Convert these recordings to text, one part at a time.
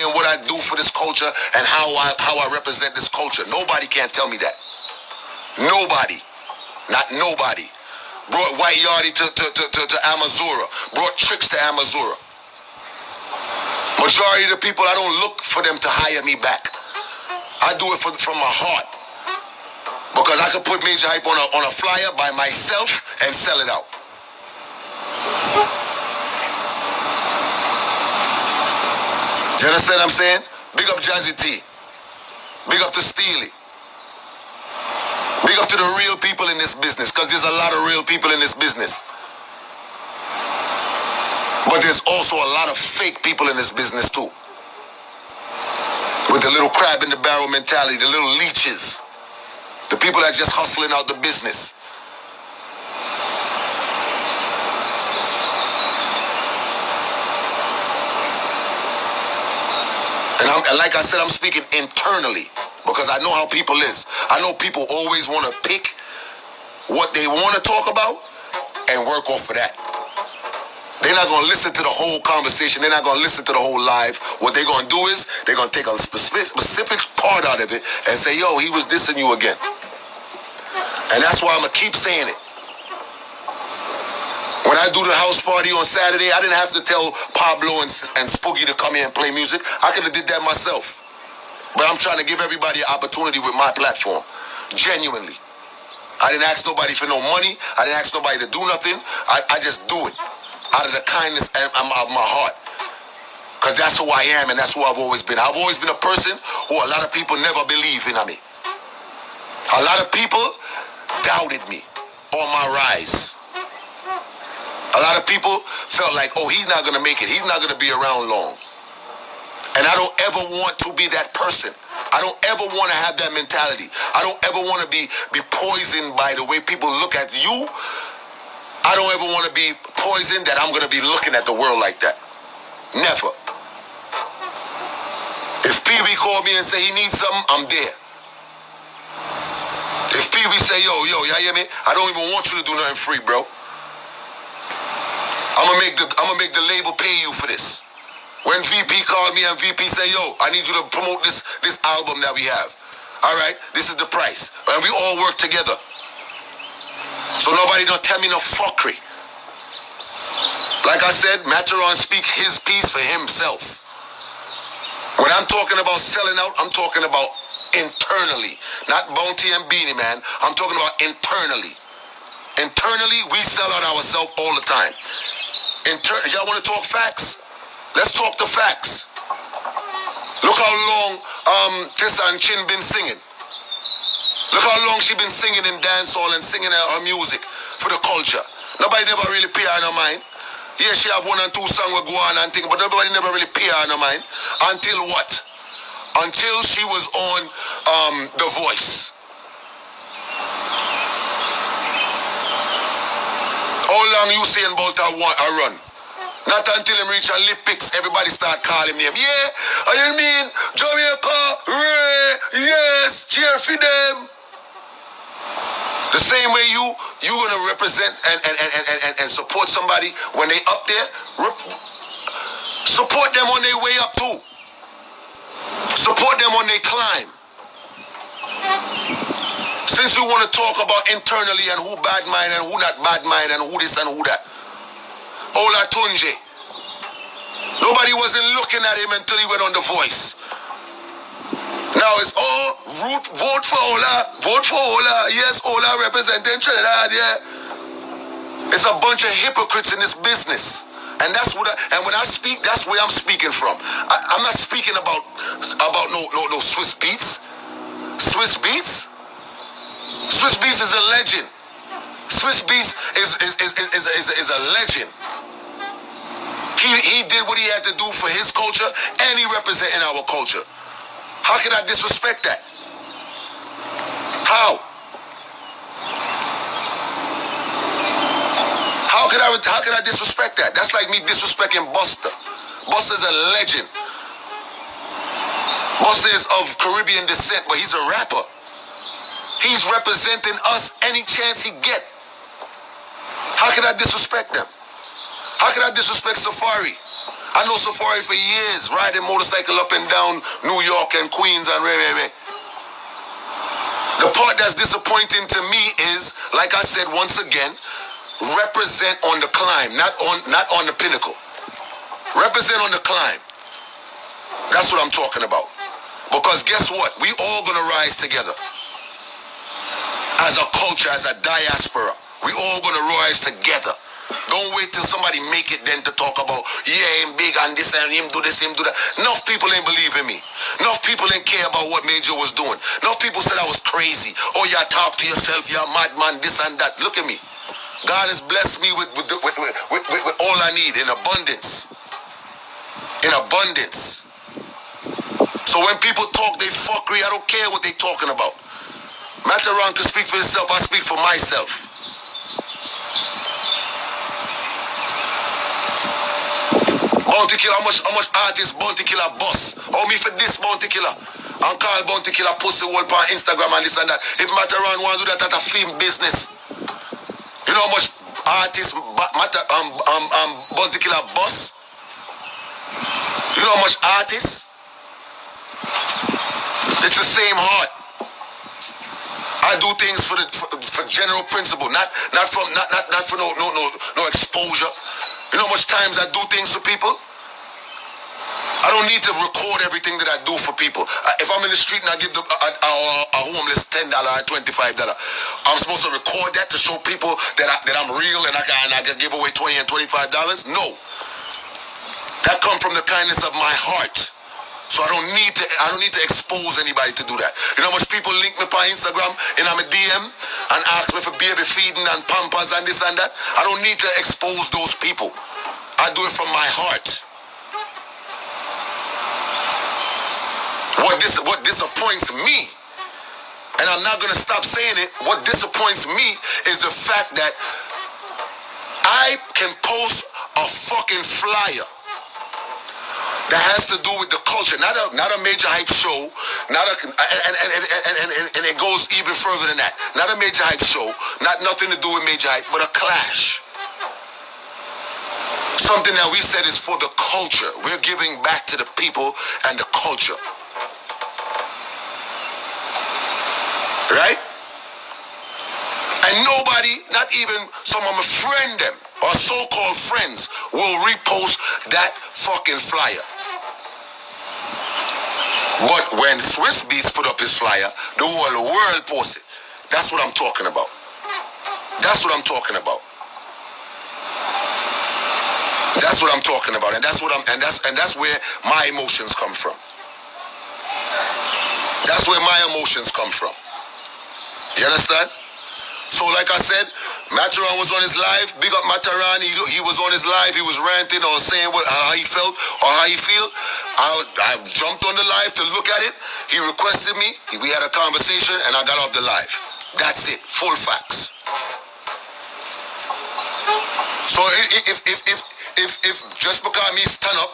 and what I do for this culture and how I represent this culture. Nobody can tell me that. Nobody. Not nobody. Brought White Yardie to Amazura. Brought Tricks to Amazura. Majority of the people, I don't look for them to hire me back. I do it from my heart. Because I could put Majah Hype on a flyer by myself and sell it out. You understand what I'm saying? Big up Jazzy T. Big up to Steely. Big up to the real people in this business, because there's a lot of real people in this business. But there's also a lot of fake people in this business too. With the little crab in the barrel mentality, the little leeches. The people that are just hustling out the business. And like I said, I'm speaking internally because I know how people is. I know people always want to pick what they want to talk about and work off of that. They're not going to listen to the whole conversation. They're not going to listen to the whole live. What they're going to do is they're going to take a specific part out of it and say, yo, he was dissing you again. And that's why I'm going to keep saying it. When I do the house party on Saturday, I didn't have to tell Pablo and Spooky to come here and play music. I could have did that myself. But I'm trying to give everybody an opportunity with my platform. Genuinely. I didn't ask nobody for no money. I didn't ask nobody to do nothing. I just do it. Out of the kindness of my heart. Because that's who I am and that's who I've always been. I've always been a person who a lot of people never believe in me. A lot of people doubted me on my rise. A lot of people felt like, oh, he's not going to make it. He's not going to be around long. And I don't ever want to be that person. I don't ever want to have that mentality. I don't ever want to be poisoned by the way people look at you. I don't ever want to be poisoned that I'm going to be looking at the world like that. Never. If PB called me and say he needs something, I'm there. If PB say, yo, you hear me? I don't even want you to do nothing free, bro. I'm gonna make the label pay you for this. When VP called me and VP say, yo, I need you to promote this album that we have. All right, this is the price. And we all work together. So nobody don't tell me no fuckery. Like I said, Maturon speak his piece for himself. When I'm talking about selling out, I'm talking about internally. Not Bounty and Beanie Man. I'm talking about internally. Internally, we sell out ourselves all the time. Y'all want to talk facts? Let's talk the facts. Look how long Tessa and Chin been singing. Look how long she been singing in dancehall and singing her music for the culture. Nobody never really pay her no mind. Yeah, she have 1 or 2 songs with go on and thing, but nobody never really pay her no mind. Until what? Until she was on The Voice. How long you saying about a run? Not until him reach Olympics, everybody start calling him. Yeah, I mean, Jamaica, Ray, yes, cheer for them. The same way you gonna represent and support somebody when they up there, support them on their way up too. Support them on their climb. Since you want to talk about internally and who bad mind and who not bad mind and who this and who that. Ola Tunje. Nobody wasn't looking at him until he went on The Voice. Now it's all vote for Ola, vote for Ola. Yes, Ola representing Trinidad, yeah. It's a bunch of hypocrites in this business. And that's what and when I speak, that's where I'm speaking from. I'm not speaking about no Swizz Beatz. Swizz Beatz? Swizz Beatz is a legend. Swizz Beatz is a legend. He did what he had to do for his culture, and he represented our culture. How can I disrespect that? How? How can I disrespect that? That's like me disrespecting Busta. Busta's a legend. Busta is of Caribbean descent, but he's a rapper. He's representing us any chance he get. How can I disrespect them? How can I disrespect Safari? I know Safari for years, riding motorcycle up and down New York and Queens and where. The part that's disappointing to me is, like I said once again, represent on the climb, not on the pinnacle. Represent on the climb. That's what I'm talking about. Because guess what? We all gonna rise together. As a culture, as a diaspora, we all gonna rise together. Don't wait till somebody make it then to talk about, yeah, him big and this and him do this, him do that. Enough people ain't believe in me. Enough people ain't care about what Majah was doing. Enough people said I was crazy. Oh, you talk to yourself, you're a madman, this and that. Look at me. God has blessed me with all I need in abundance. In abundance. So when people talk, they fuckery, I don't care what they talking about. Mataran can speak for himself, I speak for myself. Bounty Killer, how much artist Bounty Killer boss? How me for this Bounty Killer? And call Bounty Killer pussy wall on Instagram and this and that. If Mataran want to do that at a film business. You know how much artist Bounty Killer boss? You know how much artist? It's the same heart. I do things for general principle, not for no exposure. You know how much times I do things for people? I don't need to record everything that I do for people. If I'm in the street and I give a homeless $10 or $25, I'm supposed to record that to show people that I'm real and I can give away $20 and $25? No. That comes from the kindness of my heart. So I don't need to expose anybody to do that. You know how much people link me on Instagram and I'm a DM and ask me for baby feeding and pampers and this and that? I don't need to expose those people. I do it from my heart. What disappoints me, and I'm not gonna stop saying it, what disappoints me is the fact that I can post a fucking flyer that has to do with the culture, not a major hype show, and it goes even further than that. Not a major hype show, nothing to do with major hype, but a clash. Something that we said is for the culture. We're giving back to the people and the culture. Right? And nobody, not even some of my friend them, or so-called friends, will repost that fucking flyer. But when Swizz Beatz put up his flyer, the whole world posts it. That's what I'm talking about. That's what I'm talking about. That's what I'm talking about, and that's where my emotions come from. That's where my emotions come from. You understand? So like I said, Mataran was on his live. Big up Mataran. He was on his live. He was ranting or saying how he felt or how he feel. I jumped on the live to look at it. He requested me. We had a conversation, and I got off the live. That's it. Full facts. So if just because me stand up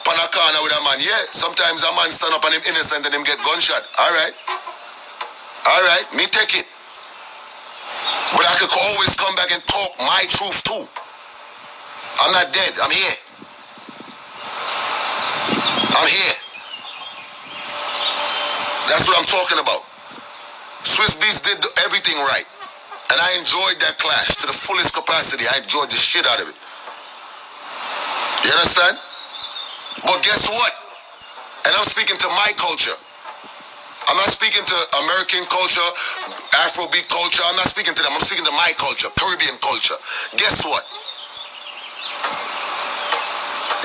on a corner with a man, yeah, sometimes a man stand up and him innocent and him get gunshot. All right, me take it. But I could always come back and talk my truth too. I'm not dead. I'm here. I'm here. That's what I'm talking about. Swizz Beatz did everything right. And I enjoyed that clash to the fullest capacity. I enjoyed the shit out of it. You understand? But guess what? And I'm speaking to my culture. I'm not speaking to American culture, Afrobeat culture. I'm not speaking to them. I'm speaking to my culture, Caribbean culture. Guess what?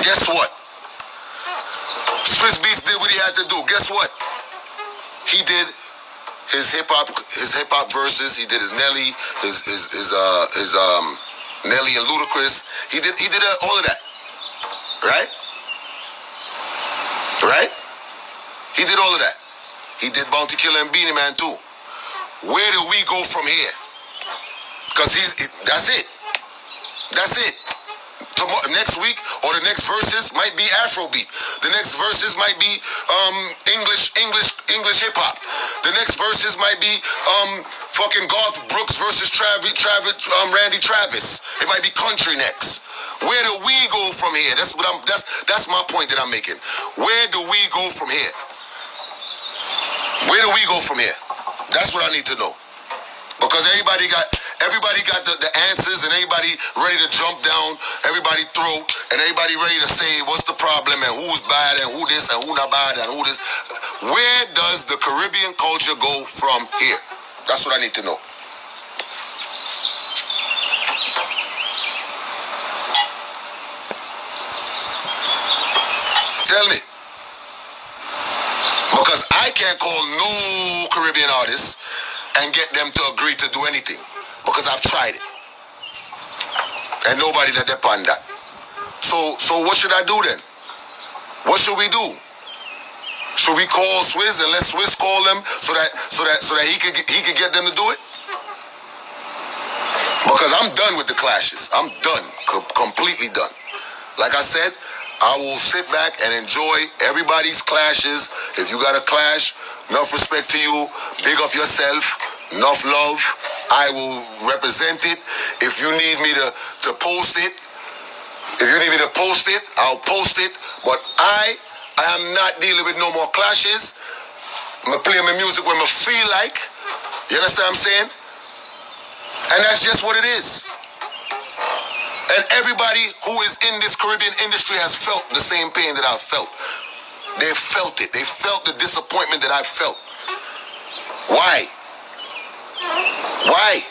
Guess what? Swizz Beatz did what he had to do. Guess what? He did his hip hop verses. He did his Nelly, his Nelly and Ludacris. He did all of that. Right? Right? He did all of that. He did Bounty Killer and Beanie Man too. Where do we go from here? Because that's it. That's it. Next week or the next verses might be Afrobeat. The next verses might be English hip hop. The next verses might be fucking Garth Brooks versus Randy Travis. It might be country next. Where do we go from here? That's my point that I'm making. Where do we go from here? Where do we go from here? That's what I need to know. Because everybody got the answers, and everybody ready to jump down everybody's throat, and everybody ready to say what's the problem and who's bad and who this and who not bad and who this. Where does the Caribbean culture go from here? That's what I need to know. Tell me. Because I can't call no Caribbean artists and get them to agree to do anything. Because I've tried it. And nobody that depend that. So what should I do then? What should we do? Should we call Swizz and let Swizz call them so that he could get them to do it? Because I'm done with the clashes. I'm done. Completely done. Like I said, I will sit back and enjoy everybody's clashes. If you got a clash, enough respect to you. Big up yourself. Enough love. I will represent it. If you need me to post it, I'll post it. But I am not dealing with no more clashes. I'm going to play my music when I feel like. You understand what I'm saying? And that's just what it is. And everybody who is in this Caribbean industry has felt the same pain that I've felt. They felt it. They felt the disappointment that I felt. Why? Why?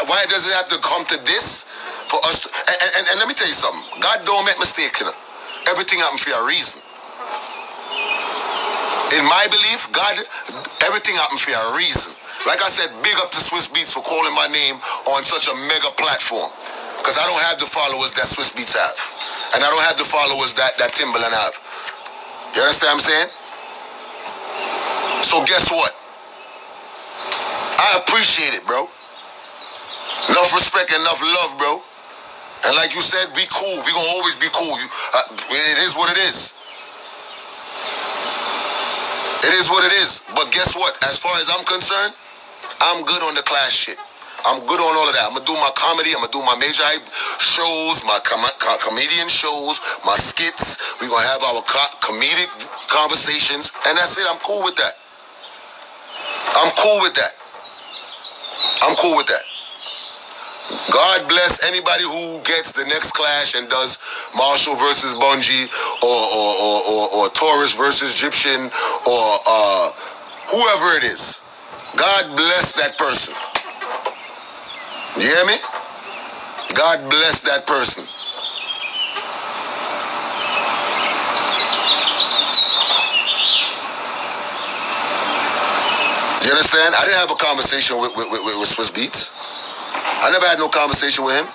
Why does it have to come to this for us to, and let me tell you something. God don't make mistakes, you know. Everything happens for a reason. In my belief, God, everything happens for a reason. Like I said, big up to Swizz Beatz for calling my name on such a mega platform. Because I don't have the followers that Swizz Beatz have. And I don't have the followers that Timbaland have. You understand what I'm saying? So guess what? I appreciate it, bro. Enough respect, enough love, bro. And like you said, be cool. We gonna always be cool. It is what it is. It is what it is. But guess what? As far as I'm concerned, I'm good on the class shit. I'm good on all of that. I'm going to do my comedy. I'm going to do my Majah shows, my comedian shows, my skits. We're going to have our comedic conversations. And that's it. I'm cool with that. I'm cool with that. I'm cool with that. God bless anybody who gets the next clash and does Marshall versus Bungie or Taurus versus Egyptian or whoever it is. God bless that person. You hear me? God bless that person. You understand? I didn't have a conversation with Swizz Beatz. I never had no conversation with him.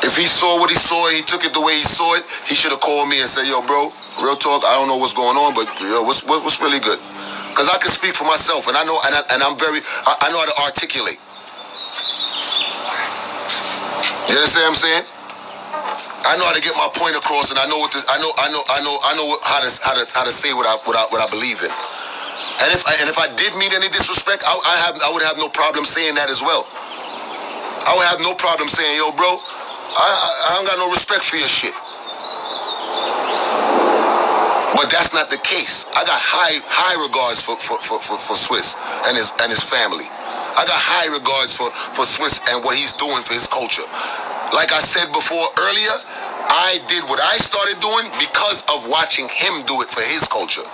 If he saw what he saw, he took it the way he saw it, he should have called me and said, yo, bro, real talk, I don't know what's going on, but yo, what's really good? Because I can speak for myself, and I know, and I know how to articulate. You understand what I'm saying? I know how to get my point across, and I know how to say what I believe in. And if I did mean any disrespect, I would have no problem saying that as well. I would have no problem saying, yo, bro, I don't got no respect for your shit. But that's not the case. I got high regards for Swizz and his family. I got high regards for Swizz and what he's doing for his culture. Like I said before earlier, I did what I started doing because of watching him do it for his culture.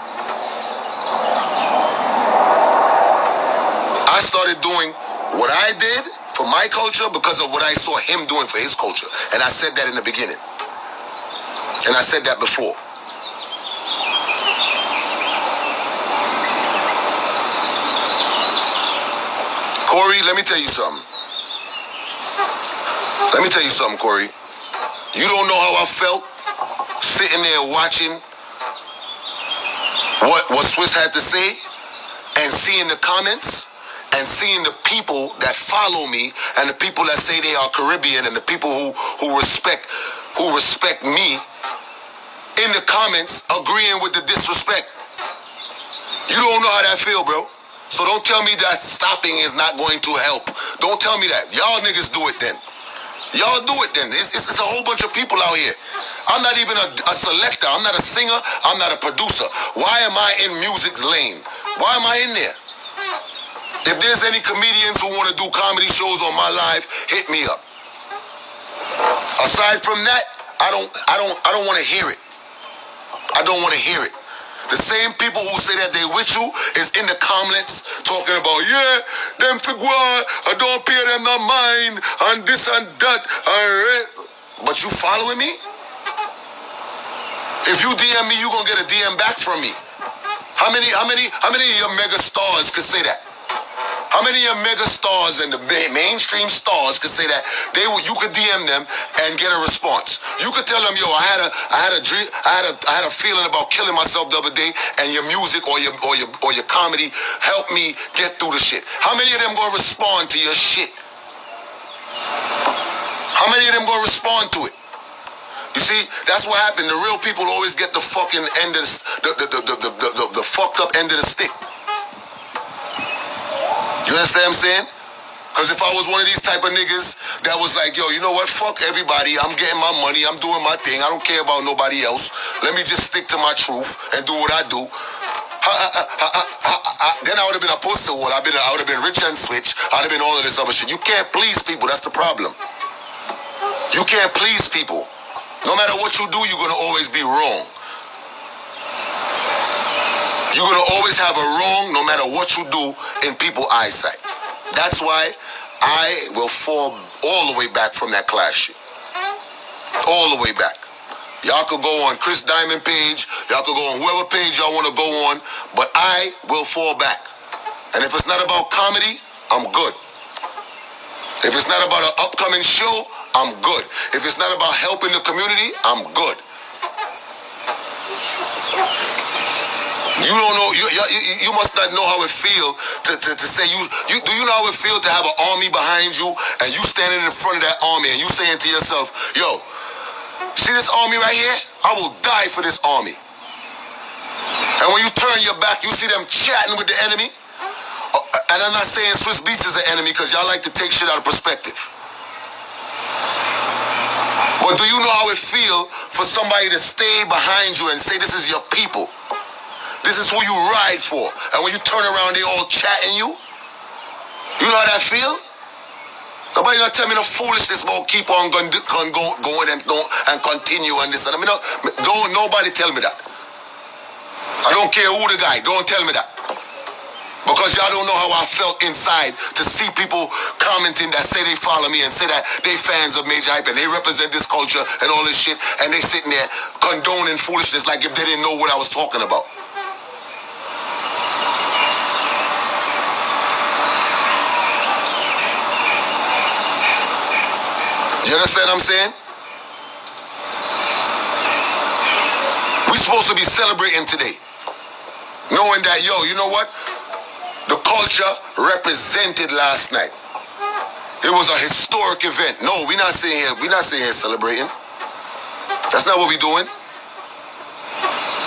I started doing what I did for my culture because of what I saw him doing for his culture. And I said that in the beginning. And I said that before. Corey, let me tell you something. Let me tell you something, Corey. You don't know how I felt sitting there watching what Swizz had to say and seeing the comments and seeing the people that follow me and the people that say they are Caribbean and the people who respect me in the comments agreeing with the disrespect. You don't know how that feel, bro. So don't tell me that stopping is not going to help Don't tell me that. Y'all niggas do it then. Y'all do it then. It's a whole bunch of people out here. I'm not even a selector. I'm not a singer. I'm not a producer. Why am I in music lane? Why am I in there? If there's any comedians who want to do comedy shows on my live, hit me up. Aside from that, I don't want to hear it. I don't want to hear it. The same people who say that they with you is in the comments talking about, yeah, them figure, I don't pay them no mind, and this and that. But you following me? If you DM me, you gonna get a DM back from me. How many of your mega stars could say that? How many of your mega stars and the mainstream stars could say that you could DM them and get a response? You could tell them, yo, I had a feeling about killing myself the other day, and your music or your comedy helped me get through the shit. How many of them gonna respond to your shit? How many of them gonna respond to it? You see, that's what happened. The real people always get the fucking end of the fucked up end of the stick. You understand what I'm saying? Because if I was one of these type of niggas that was like, yo, you know what? Fuck everybody. I'm getting my money. I'm doing my thing. I don't care about nobody else. Let me just stick to my truth and do what I do. Then I would have been a poster wall. I would have been rich and switch. I'd have been all of this other shit. You can't please people. That's the problem. You can't please people. No matter what you do, you're going to always be wrong. You're going to always have a wrong no matter what you do in people's eyesight. That's why I will fall all the way back from that class shit. All the way back. Y'all could go on Chris Diamond page. Y'all could go on whoever page y'all want to go on. But I will fall back. And if it's not about comedy, I'm good. If it's not about an upcoming show, I'm good. If it's not about helping the community, I'm good. You don't know. You must not know how it feels to say do you know how it feels to have an army behind you and you standing in front of that army and you saying to yourself, yo, see this army right here? I will die for this army. And when you turn your back, you see them chatting with the enemy. And I'm not saying Swizz Beatz is an enemy because y'all like to take shit out of perspective. But do you know how it feels for somebody to stay behind you and say this is your people? This is who you ride for. And when you turn around, they all chatting you. You know how that feel? Nobody gonna tell me no foolishness about keep on going and continue and this and don't nobody tell me that. I don't care who the guy. Don't tell me that. Because y'all don't know how I felt inside to see people commenting that say they follow me and say that they fans of Majah Hype and they represent this culture and all this shit, and they sitting there condoning foolishness like if they didn't know what I was talking about. You understand what I'm saying? We're supposed to be celebrating today. Knowing that, yo, you know what? The culture represented last night. It was a historic event. No, we're not sitting here celebrating. That's not what we're doing.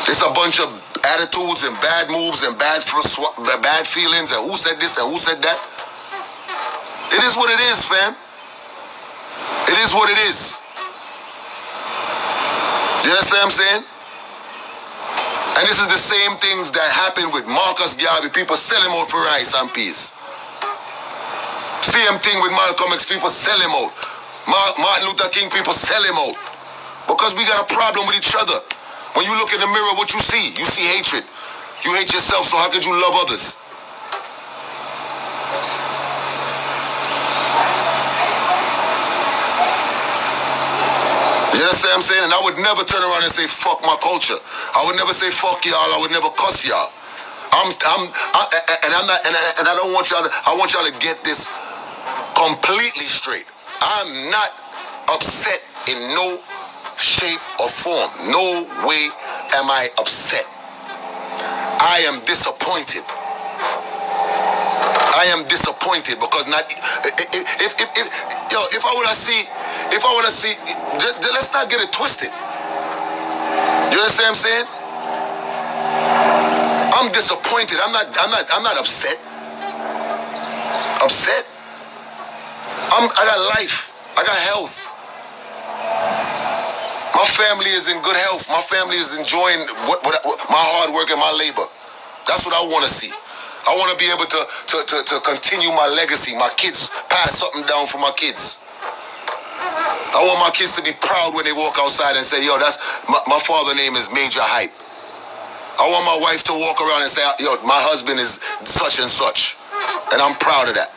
It's a bunch of attitudes and bad moves and bad feelings and who said this and who said that. It is what it is, fam. It is what it is. You understand what I'm saying? And this is the same things that happened with Marcus Garvey. People sell him out for rice and peas. Same thing with Malcolm X. People sell him out. Martin Luther King, people sell him out. Because we got a problem with each other. When you look in the mirror, what you see? You see hatred. You hate yourself, so how could you love others? You understand what I'm saying? And I would never turn around and say, fuck my culture. I would never say, fuck y'all. I would never cuss y'all. I don't want y'all to, I want y'all to get this completely straight. I'm not upset in no shape or form. No way am I upset. I am disappointed. I am disappointed because if I wanna see, let's not get it twisted. You understand what I'm saying? I'm disappointed. I'm not upset. Upset? I got life. I got health. My family is in good health. My family is enjoying what my hard work and my labor. That's what I want to see. I want to be able to continue my legacy. My kids, pass something down for my kids. I want my kids to be proud when they walk outside and say, yo, that's my father's name is Majah Hype. I want my wife to walk around and say, yo, my husband is such and such. And I'm proud of that.